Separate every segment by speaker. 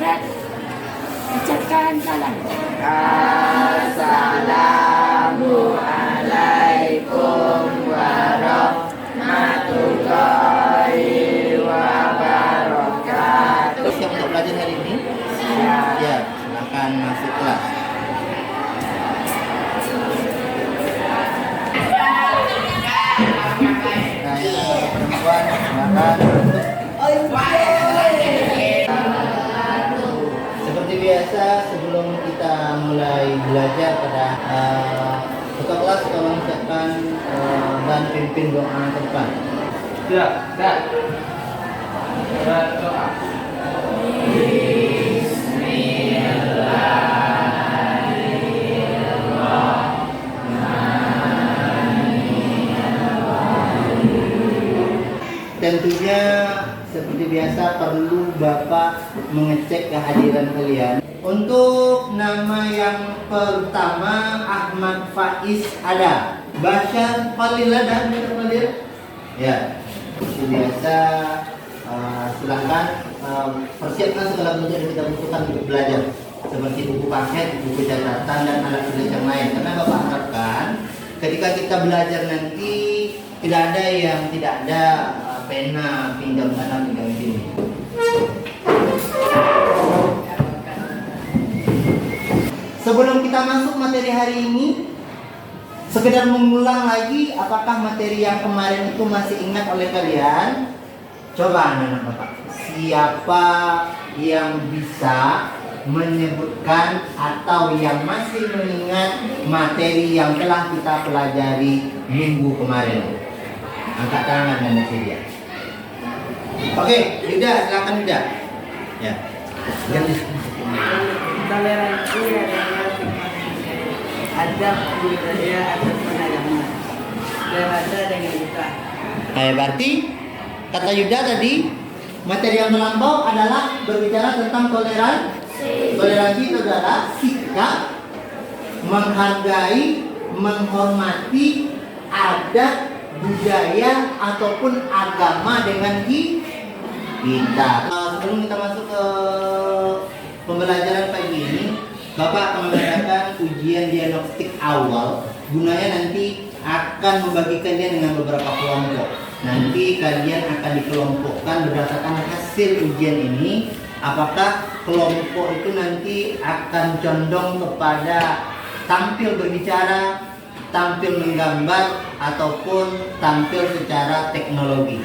Speaker 1: Ustaz, ucapkan salam.
Speaker 2: Assalamualaikum warahmatullahi wabarakatuh. Siap untuk belajar hari ini? Ya, silakan masuk kelas. Perempuan, silakan. Seperti biasa, sebelum kita mulai belajar pada ketua kelas, tolong ucapkan dan pimpin doa ke depan.
Speaker 3: Ya, berdoa.
Speaker 2: Tentunya seperti biasa perlu Bapak mengecek kehadiran kalian. Untuk nama yang pertama Ahmad Faiz ada. Bashar Khalil ada, Khalil? Ya. Seperti biasa silahkan persiapkan segala bentuk yang kita butuhkan untuk belajar, seperti buku paket, buku catatan dan alat tulis yang lain. Karena Bapak harapkan ketika kita belajar nanti tidak ada yang tidak ada pena, pinjam sana, pinjam sini. Sebelum kita masuk materi hari ini, sekedar mengulang lagi apakah materi yang kemarin itu masih ingat oleh kalian? Coba anak-anak Bapak, siapa yang bisa menyebutkan atau yang masih mengingat materi yang telah kita pelajari minggu kemarin? Angkat tangan dan dia. Oke, Lida, silakan Lida. Ya.
Speaker 1: Toleransi adalah adab budaya atau penagaman. Dewasa dengan kita.
Speaker 2: Berarti kata Yuda tadi materi yang melampau adalah berbicara tentang toleransi. Toleransi itu adalah sikap menghargai, menghormati adat, budaya ataupun agama dengan kita. Sebelum kita masuk ke pembelajaran pagi ini, Bapak akan mengadakan ujian diagnostik awal. Gunanya nanti akan membagi kalian dengan beberapa kelompok. Nanti kalian akan dikelompokkan berdasarkan hasil ujian ini. Apakah kelompok itu nanti akan condong kepada tampil berbicara, tampil menggambar, ataupun tampil secara teknologi.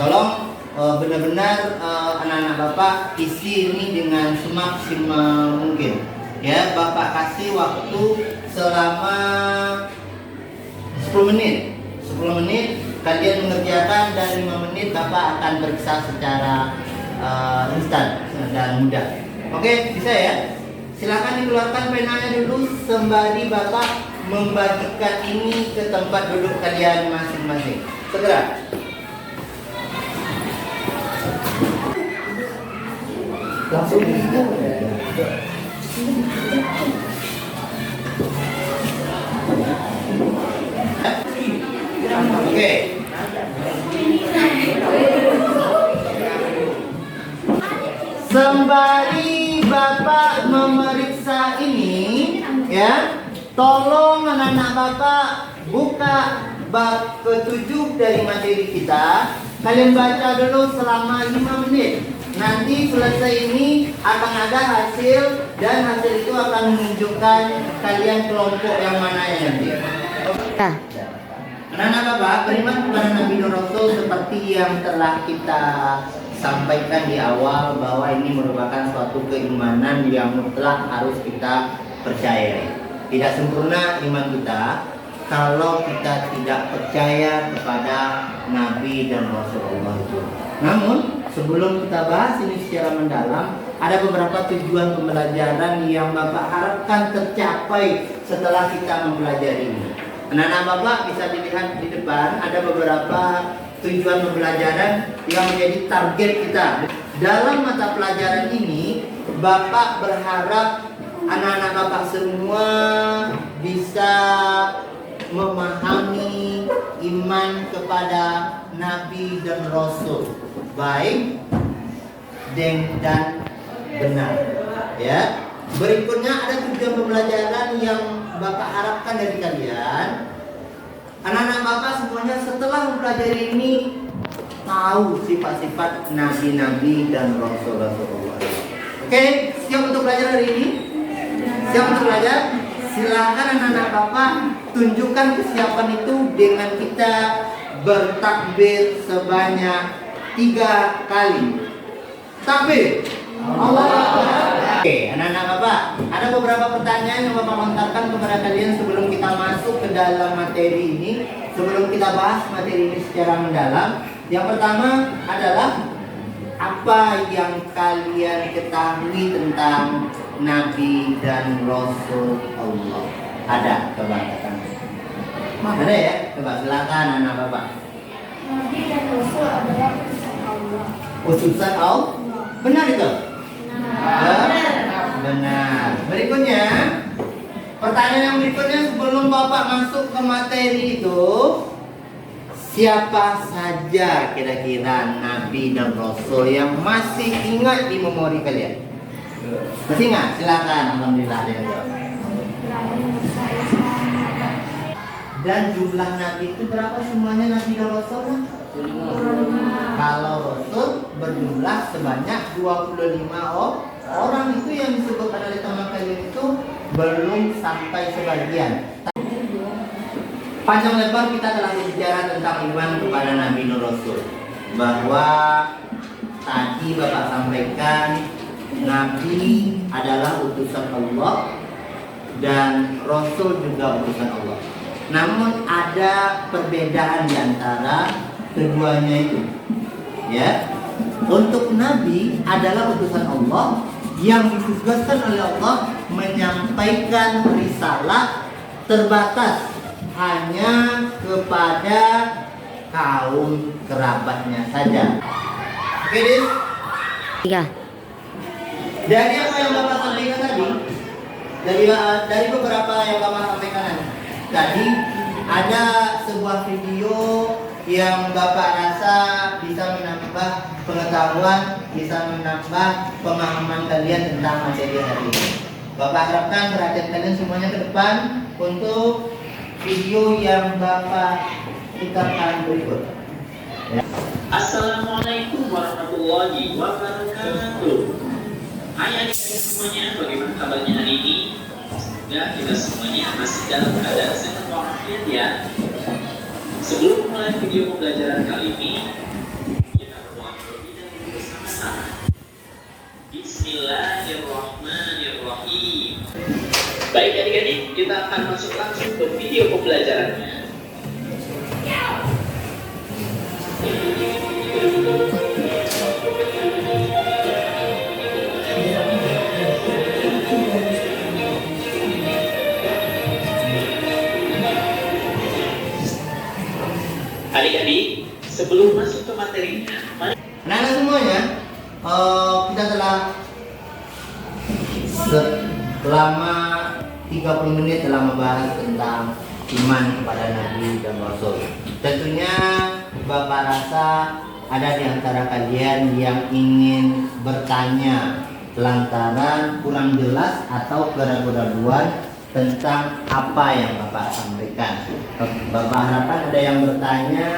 Speaker 2: Tolong benar-benar anak-anak Bapak isi ini dengan semaksimal mungkin. Ya, Bapak kasih waktu selama 10 menit. 10 menit kalian mengerjakan dan 5 menit Bapak akan periksa secara instan dan mudah. Oke, bisa ya? Silakan dikeluarkan penanya dulu sembari Bapak membagikan ini ke tempat duduk kalian masing-masing. Segera. Langsung Oke. Sembari Bapak memeriksa ini, ya, tolong anak-anak Bapak buka bab ke-7 dari materi kita. Kalian baca dulu selama 5 menit. Nanti selesai ini akan ada hasil dan hasil itu akan menunjukkan kalian kelompok yang mana yang nanti. Anak-anak Bapak, beriman kepada Nabi dan Rasul seperti yang telah kita sampaikan di awal, bahwa ini merupakan suatu keimanan yang mutlak harus kita percayai. Tidak sempurna iman kita kalau kita tidak percaya kepada Nabi dan Rasulullah itu. Namun sebelum kita bahas ini secara mendalam, ada beberapa tujuan pembelajaran yang Bapak harapkan tercapai setelah kita mempelajari ini. Anak-anak Bapak bisa dilihat di depan ada beberapa tujuan pembelajaran yang menjadi target kita. Dalam mata pelajaran ini, Bapak berharap anak-anak Bapak semua bisa memahami iman kepada Nabi dan Rasul, baik dan benar. Ya. Berikutnya ada tujuan pembelajaran yang Bapak harapkan dari kalian. Anak-anak Bapak semuanya setelah mempelajari ini tahu sifat-sifat nabi-nabi dan rasul-rasulullah. Oke, siap untuk belajar hari ini? Siap untuk belajar? Silakan anak-anak Bapak tunjukkan kesiapan itu dengan kita bertakbir sebanyak 3 kali. Takbir. Allah Akbar. Oke, anak-anak Bapak, ada beberapa pertanyaan yang Bapak lontarkan kepada kalian sebelum kita masuk ke dalam materi ini, sebelum kita bahas materi ini secara mendalam. Yang pertama adalah apa yang kalian ketahui tentang Nabi dan Rasul Allah? Ada, coba katakan. Ada ya? Coba silakan anak Bapak.
Speaker 3: Nabi dan Rasul adalah utusan Allah.
Speaker 2: Utusan Allah? Benar itu? Benar. Berikutnya, pertanyaan yang berikutnya sebelum Bapak masuk ke materi itu, siapa saja kira-kira Nabi dan Rasul yang masih ingat di memori kalian? Masih ingat? Silakan. Alhamdulillah ada yang jawab. Dan jumlah Nabi itu berapa semuanya Nabi dan Rasul? Kalau Rasul berjumlah sebanyak 25 orang, itu yang disebutkan oleh teman kalian itu belum sampai sebagian. Panjang lebar kita telah berbicara tentang iman kepada Nabi dan Rasul, bahwa tadi Bapak sampaikan Nabi adalah utusan Allah dan Rasul juga utusan Allah. Namun ada perbedaan di antara keduanya itu. Ya. Untuk Nabi adalah utusan Allah yang ditugaskan oleh Allah menyampaikan risalah terbatas hanya kepada kaum kerabatnya saja. Oke, Dis?
Speaker 4: 3.
Speaker 2: Dari apa yang Bapak sampaikan tadi, dari beberapa yang Bapak sampaikan tadi, ada sebuah video yang Bapak rasa bisa menambah pengetahuan, bisa menambah pemahaman kalian tentang materi hari ini. Bapak harapkan perhatian kalian semuanya ke depan untuk video yang Bapak putarkan berikut. Ya.
Speaker 5: Assalamualaikum warahmatullahi wabarakatuh. Hai adik-adik semuanya, bagaimana kabarnya hari ini? Ya, kita semuanya masih dalam keadaan sehat walafiat ya. Sebelum mulai video pembelajaran kali ini, kita berdoa terlebih dahulu bersama-sama. Bismillahirrahmanirrahim. Baik adik-adik, kita akan masuk langsung ke video pembelajarannya. Adik-adik, sebelum masuk ke materinya, mari
Speaker 2: Nah, semuanya, kita telah selama 30 menit telah membahas tentang iman kepada Nabi dan Rasul. Tentunya Bapak rasa ada di antara kalian yang ingin bertanya lantaran kurang jelas atau keraguan-keraguan tentang apa yang Bapak sampaikan. Bapak harapkan ada yang bertanya,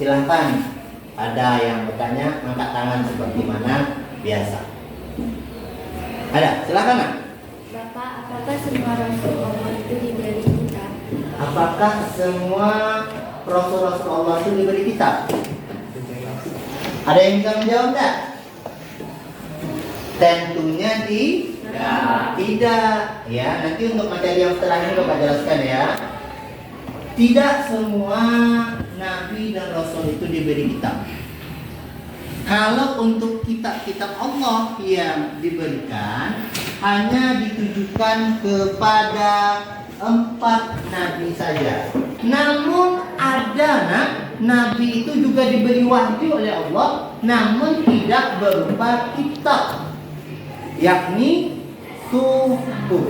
Speaker 2: silahkan. Ada yang bertanya, angkat tangan seperti mana biasa. Ada, silahkan.
Speaker 3: Bapak, apakah semua rasul Allah itu diberi kitab?
Speaker 2: Apakah semua rasul-rasul Allah itu diberi kitab? Ada yang bisa menjawab tidak? Tentunya tidak. Ya, nanti untuk materi yang setelah ini Bapak jelaskan ya. Tidak semua Nabi dan Rasul itu diberi kitab. Kalau untuk kitab-kitab Allah yang diberikan hanya ditujukan kepada 4 nabi saja. Namun ada nabi itu juga diberi wahyu oleh Allah, namun tidak berupa kitab, yakni suhuf.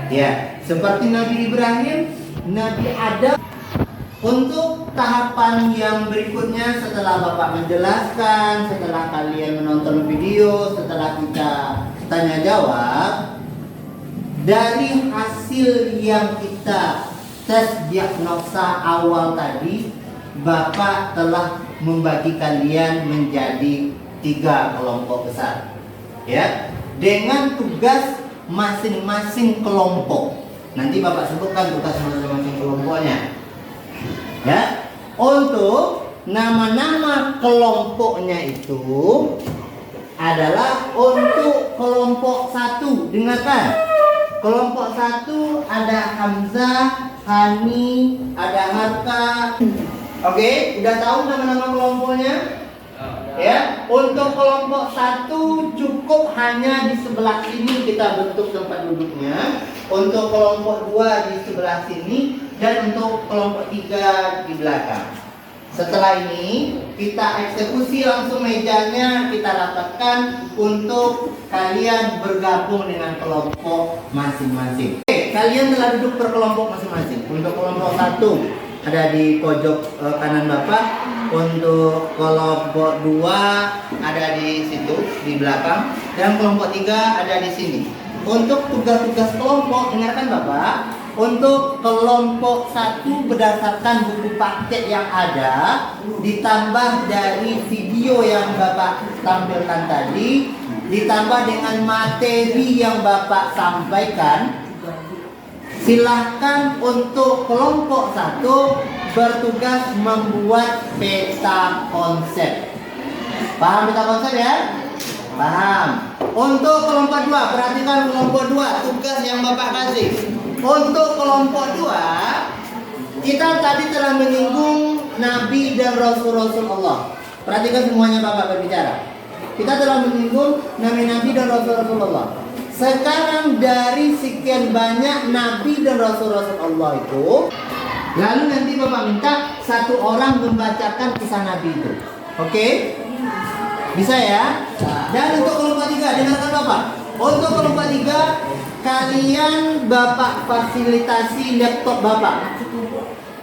Speaker 2: Ya, seperti Nabi Ibrahim, Nabi Adam, Untuk tahapan yang berikutnya setelah Bapak menjelaskan, setelah kalian menonton video, setelah kita tanya jawab, dari hasil yang kita tes diagnosa awal tadi, Bapak telah membagi kalian menjadi 3 kelompok besar, ya, dengan tugas masing-masing kelompok. Nanti Bapak sebutkan tugas masing-masing kelompoknya. Ya, untuk nama-nama kelompoknya itu adalah untuk kelompok 1. Dengarkan. Kelompok 1 ada Hamzah, Hani, ada Harka. Oke, udah tahu nama-nama kelompoknya? Ya, untuk kelompok 1 cukup hanya di sebelah sini kita bentuk tempat duduknya. Untuk kelompok 2 di sebelah sini, dan untuk kelompok 3 di belakang. Setelah ini kita eksekusi langsung mejanya, kita rapatkan untuk kalian bergabung dengan kelompok masing-masing. Oke, kalian telah duduk per kelompok masing-masing. Untuk kelompok 1 ada di pojok kanan Bapak. Untuk kelompok 2 ada di situ di belakang, dan kelompok 3 ada di sini. Untuk tugas-tugas kelompok, dengarkan Bapak. Untuk kelompok 1 berdasarkan buku paket yang ada, ditambah dari video yang Bapak tampilkan tadi, ditambah dengan materi yang Bapak sampaikan, silahkan untuk kelompok 1 bertugas membuat peta konsep. Paham peta konsep ya? Paham. Untuk kelompok 2, perhatikan kelompok 2, tugas yang Bapak kasih. Untuk kelompok 2, kita tadi telah menyinggung Nabi dan Rasul-Rasul Allah. Perhatikan semuanya Bapak berbicara. Kita telah menyinggung Nabi dan Rasul-Rasul Allah. Sekarang dari sekian banyak Nabi dan Rasul-Rasul Allah itu, lalu nanti Bapak minta 1 orang membacakan kisah Nabi itu. Oke? Bisa ya? Dan untuk kelompok 3, dengarkan Bapak. Untuk kelompok 3, kalian Bapak fasilitasi laptop Bapak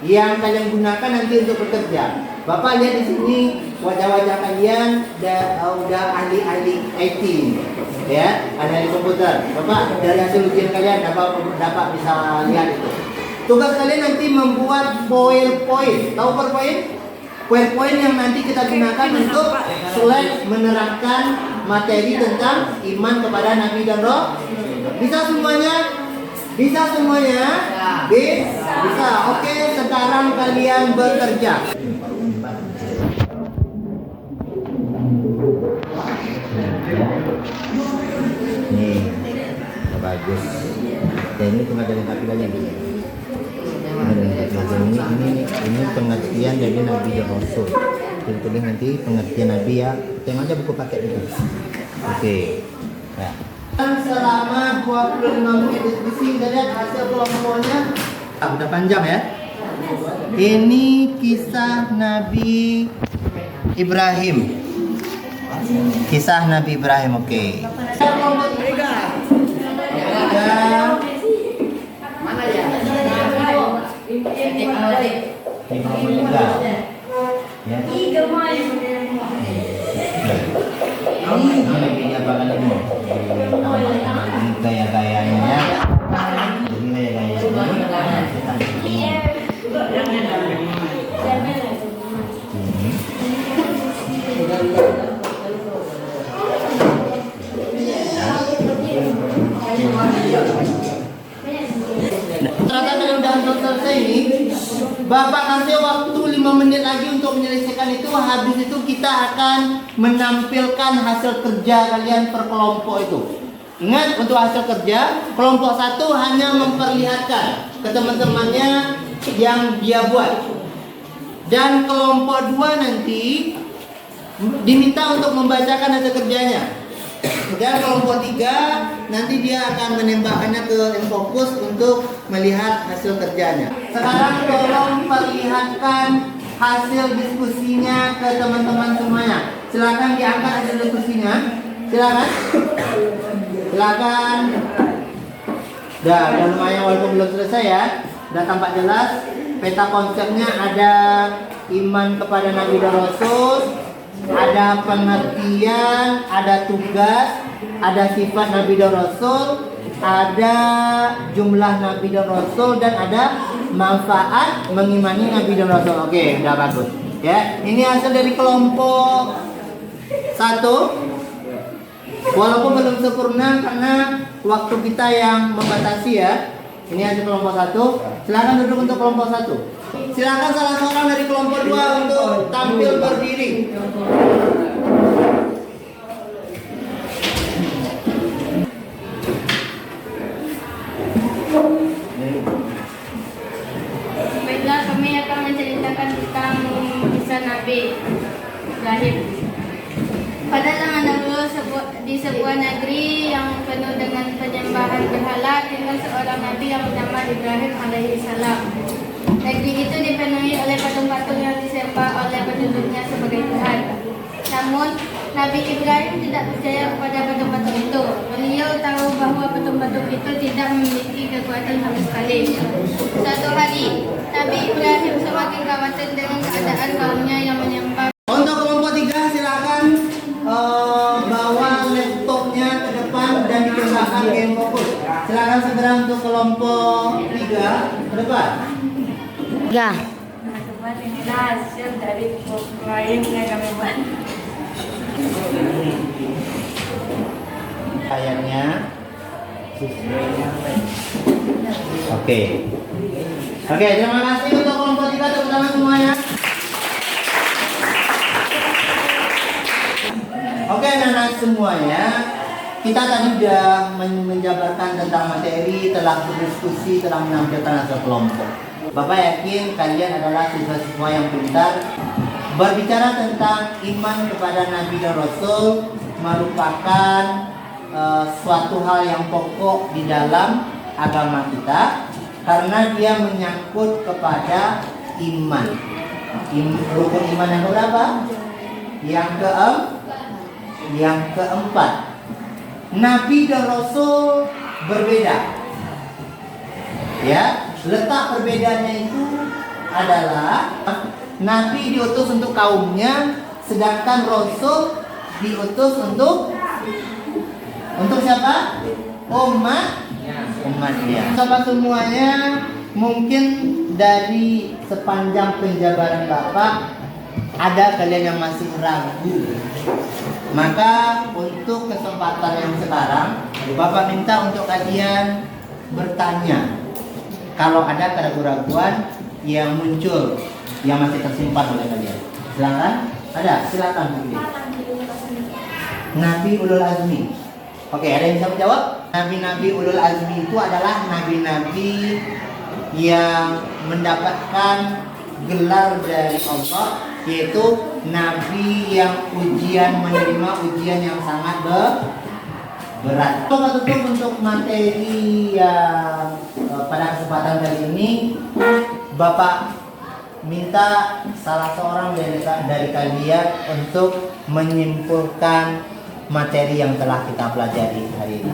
Speaker 2: yang kalian gunakan nanti untuk bekerja. Bapak lihat di sini wajah-wajah kalian udah ahli-ahli IT, ya, ahli komputer. Bapak dari hasil ujian kalian dapat bisa lihat itu. Tugas kalian nanti membuat PowerPoint. Tahu PowerPoint? PowerPoint yang nanti kita gunakan untuk slide menerangkan materi tentang iman kepada Nabi dan Roh. Bisa semuanya? Bisa semuanya? Bisa. Oke, sekarang kalian bekerja. Nih, bagus. Dan ini cuma dari kaki aja dulu. Ini pengertian dari Nabi dan Rasul. Tulis nanti pengertian Nabi ya. Tengok aja buku paket itu. Oke. Ya. Selama 25 menit diskusi, kita lihat hasil kelompoknya. Udah panjang ya. Ini kisah Nabi Ibrahim. Kisah Nabi Ibrahim, oke. Kelompok 3. Mana ya? Ya. Ini apa lagi? Gaya-gayanya. Ini gaya-gayanya. Ternyata kalau udah selesai ini, Bapak kasih waktu 5 menit lagi untuk menyelesaikan itu. Habis itu kita akan menampilkan hasil kerja kalian per kelompok itu. Ingat, untuk hasil kerja, kelompok 1 hanya memperlihatkan ke teman-temannya yang dia buat. Dan kelompok 2 nanti diminta untuk membacakan hasil kerjanya. Dan kelompok 3 nanti dia akan menembakkannya ke Infokus untuk melihat hasil kerjanya. Sekarang tolong perlihatkan hasil diskusinya ke teman-teman semuanya. Silakan diangkat hasil diskusinya. Silakan. Silakan. Udah lumayan walaupun belum selesai ya. Udah tampak jelas. peta konsepnya ada iman kepada Nabi dan Rasul, ada pengertian, ada tugas, ada sifat Nabi dan Rasul, ada jumlah Nabi dan Rasul, dan ada manfaat mengimani Nabi dan Rasul. Oke, udah bagus. Ya, ini hasil dari kelompok 1. Walaupun belum sempurna karena waktu kita yang membatasi ya. Ini hasil kelompok 1. Silakan duduk untuk kelompok 1. Silakan salah seorang dari kelompok 2 untuk tampil berdiri.
Speaker 3: Baiklah, kami akan menceritakan tentang kisah Nabi Ibrahim. Pada zaman dahulu di sebuah negeri yang penuh dengan penyembahan berhala tinggal seorang nabi yang bernama Ibrahim alaihissalam. Negeri itu dipenuhi oleh patung-patung yang disembah oleh penduduknya sebagai Tuhan. Namun Nabi Ibrahim tidak percaya kepada patung-patung itu. Beliau tahu bahwa patung-patung itu tidak memiliki kekuatan sama sekali. Suatu hari Nabi Ibrahim semakin khawatir dengan keadaan kaumnya yang menyembah.
Speaker 2: Untuk kelompok 3 silakan bawa laptopnya ke depan dan dikerjakan game fokus. Silakan segera untuk kelompok 3 ke depan.
Speaker 1: Ya. Teman-teman, inilah hasil dari proyek yang kami buat.
Speaker 2: Ayatnya. Oke. Oke, terima kasih untuk kelompok 3, tepuk tangan semuanya. Oke, anak-anak semuanya, kita tadi sudah menjabarkan tentang materi, telah berdiskusi, telah menampilkan hasil kelompok. Bapak yakin kalian adalah siswa-siswa yang pintar. Berbicara tentang iman kepada Nabi dan Rasul merupakan suatu hal yang pokok di dalam agama kita karena dia menyangkut kepada iman. Rukun iman yang keberapa? Yang keempat. Nabi dan Rasul berbeda. Ya, letak perbedaannya itu adalah Nabi diutus untuk kaumnya, sedangkan Rasul diutus untuk siapa? Umatnya. Sahabat semuanya, mungkin dari sepanjang penjabaran Bapak ada kalian yang masih ragu. Maka untuk kesempatan yang sekarang, Bapak minta untuk kalian bertanya. Kalau ada keraguan-keraguan yang muncul, yang masih tersimpan oleh kalian, silakan. Ada, silakan. Nabi Ulul Azmi. Oke, ada yang bisa menjawab? Nabi-nabi Ulul Azmi itu adalah nabi-nabi yang mendapatkan gelar dari Allah, yaitu nabi yang menerima ujian yang sangat berat. Bapak tutup untuk materi yang pada kesempatan kali ini, Bapak minta salah seorang dari kalian untuk menyimpulkan materi yang telah kita pelajari hari ini.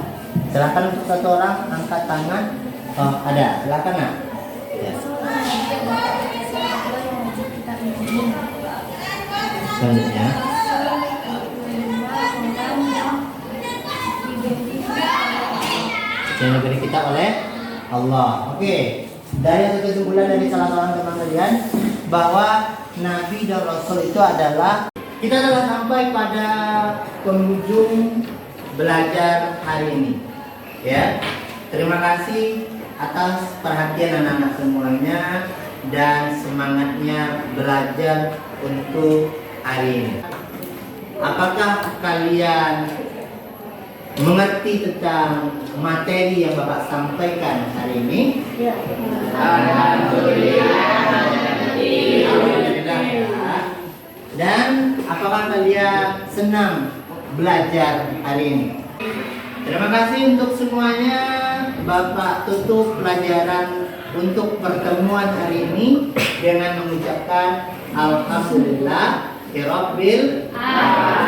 Speaker 2: Silakan untuk satu orang angkat tangan. Oh, ada. Silakan, Nak. Ya. Selanjutnya. Yang diberi kita oleh Allah. Oke. Dari hasil kesimpulan dari salah seorang teman kalian bahwa Nabi dan Rasul itu adalah, kita telah sampai pada penghujung belajar hari ini. Ya. Terima kasih atas perhatian anak-anak semuanya dan semangatnya belajar untuk hari ini. Apakah kalian mengerti tentang materi yang Bapak sampaikan hari ini?
Speaker 1: Ya.
Speaker 2: Alhamdulillah. Dan apakah kalian senang belajar hari ini? Terima kasih untuk semuanya. Bapak tutup pelajaran untuk pertemuan hari ini dengan mengucapkan Alhamdulillah Rabbil Alamin.